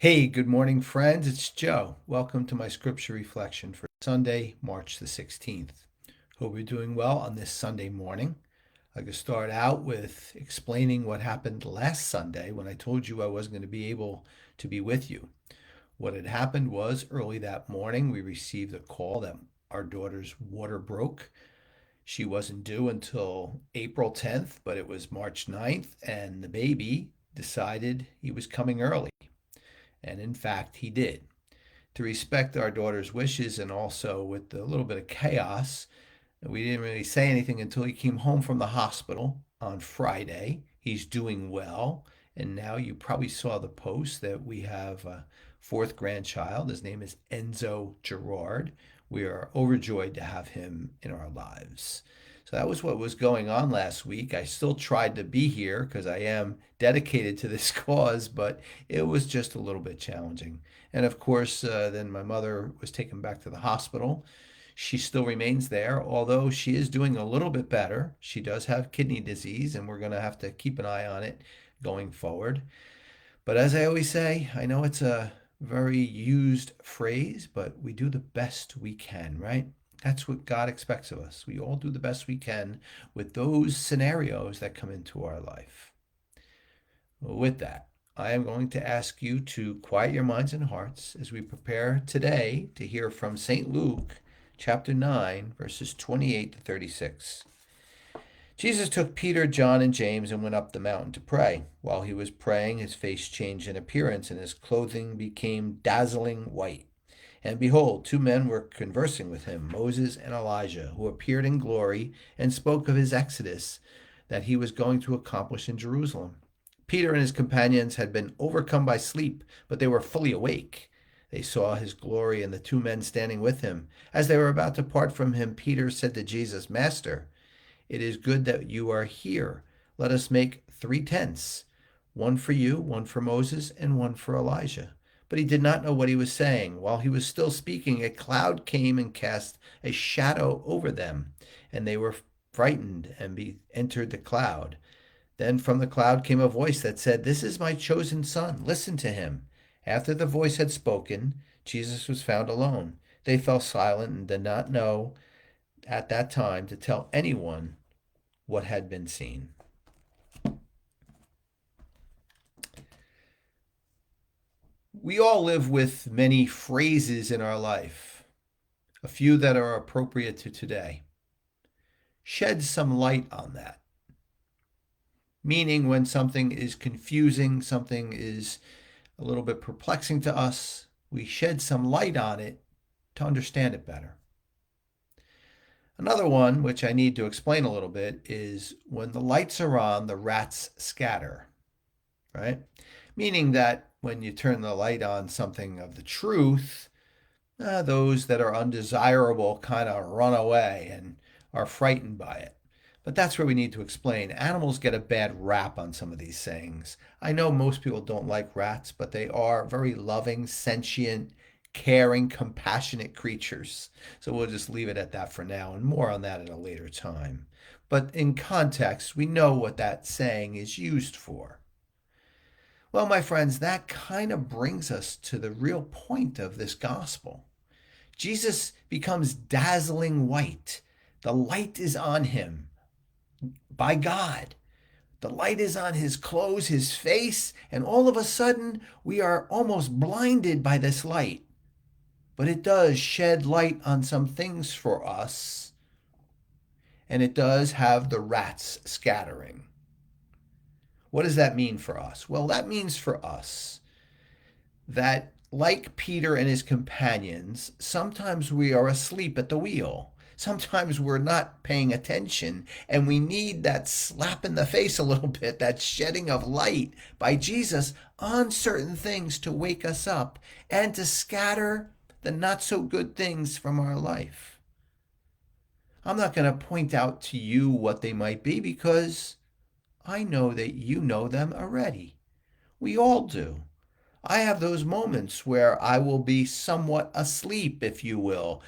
Hey, good morning, friends. It's Joe. Welcome to my scripture reflection for Sunday, March the 16th. Hope you're doing well on this Sunday morning. I could start out with explaining what happened last Sunday when I told you I wasn't going to be able to be with you. What had happened was early that morning, we received a call that our daughter's water broke. She wasn't due until April 10th, but it was March 9th, and the baby decided he was coming early. And in fact, he did. To respect our daughter's wishes and also with a little bit of chaos, we didn't really say anything until he came home from the hospital on Friday. He's doing well. And now you probably saw the post that we have a fourth grandchild. His name is Enzo Gerard. We are overjoyed to have him in our lives. So that was what was going on last week. I still tried to be here because I am dedicated to this cause, but it was just a little bit challenging. And of course, then my mother was taken back to the hospital. She still remains there, although she is doing a little bit better. She does have kidney disease, and we're going to have to keep an eye on it going forward. But as I always say, I know it's a very used phrase, but we do the best we can, right? That's what God expects of us. We all do the best we can with those scenarios that come into our life. With that, I am going to ask you to quiet your minds and hearts as we prepare today to hear from St. Luke chapter 9, verses 28 to 36. Jesus took Peter, John, and James and went up the mountain to pray. While he was praying, his face changed in appearance, and his clothing became dazzling white. And behold, two men were conversing with him, Moses and Elijah, who appeared in glory and spoke of his exodus that he was going to accomplish in Jerusalem. Peter and his companions had been overcome by sleep, but they were fully awake. They saw his glory and the two men standing with him. As they were about to part from him, Peter said to Jesus, Master, it is good that you are here. Let us make 3 tents, one for you, one for Moses, and one for Elijah. But he did not know what he was saying. While he was still speaking, a cloud came and cast a shadow over them, and they were frightened and entered the cloud. Then from the cloud came a voice that said, This is my chosen son. Listen to him. After the voice had spoken, Jesus was found alone. They fell silent and did not know at that time to tell anyone what had been seen. We all live with many phrases in our life, a few that are appropriate to today. Shed some light on that. Meaning when something is confusing, something is a little bit perplexing to us, we shed some light on it to understand it better. Another one, which I need to explain a little bit, is when the lights are on, the rats scatter, right? Meaning that when you turn the light on something of the truth, those that are undesirable kind of run away and are frightened by it. But that's where we need to explain. Animals get a bad rap on some of these sayings. I know most people don't like rats, but they are very loving, sentient, caring, compassionate creatures. So we'll just leave it at that for now and more on that at a later time. But in context, we know what that saying is used for. Well, my friends, that kind of brings us to the real point of this gospel. Jesus becomes dazzling white. The light is on him by God. The light is on his clothes, his face, and all of a sudden we are almost blinded by this light. But it does shed light on some things for us, and it does have the rats scattering. What does that mean for us? Well, that means for us that, like Peter and his companions, sometimes we are asleep at the wheel. Sometimes we're not paying attention, and we need that slap in the face a little bit, that shedding of light by Jesus on certain things to wake us up and to scatter the not so good things from our life. I'm not going to point out to you what they might be because I know that you know them already. We all do. I have those moments where I will be somewhat asleep, if you will,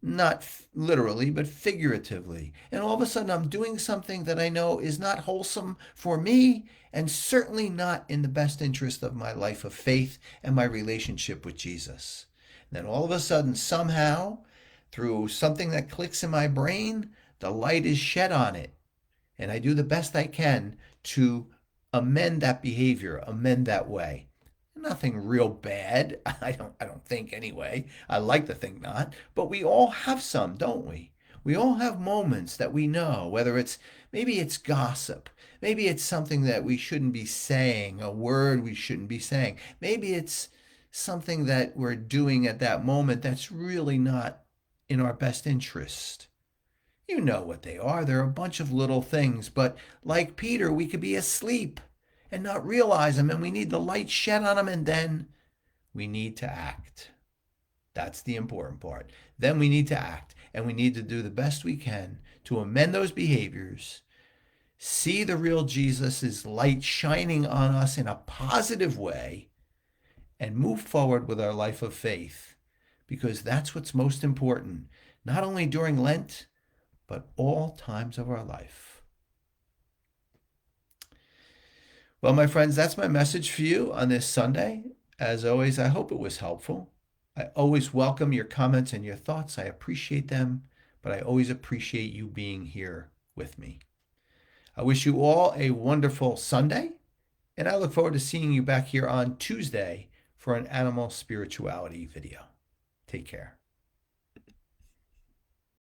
not literally, but figuratively. And all of a sudden, I'm doing something that I know is not wholesome for me and certainly not in the best interest of my life of faith and my relationship with Jesus. And then all of a sudden, somehow, through something that clicks in my brain, the light is shed on it. And I do the best I can to amend that behavior, amend that way. Nothing real bad. I don't think anyway. I like to think not. But we all have some, don't we? We all have moments that we know, whether it's maybe it's gossip. Maybe it's something that we shouldn't be saying, a word we shouldn't be saying. Maybe it's something that we're doing at that moment that's really not in our best interest. You know what they are. They're a bunch of little things, but like Peter, we could be asleep and not realize them, and we need the light shed on them, and then we need to act. That's the important part. Then we need to act, and we need to do the best we can to amend those behaviors, see the real Jesus' light shining on us in a positive way, and move forward with our life of faith, because that's what's most important, not only during Lent, but all times of our life. Well, my friends, that's my message for you on this Sunday. As always, I hope it was helpful. I always welcome your comments and your thoughts. I appreciate them, but I always appreciate you being here with me. I wish you all a wonderful Sunday, and I look forward to seeing you back here on Tuesday for an animal spirituality video. Take care.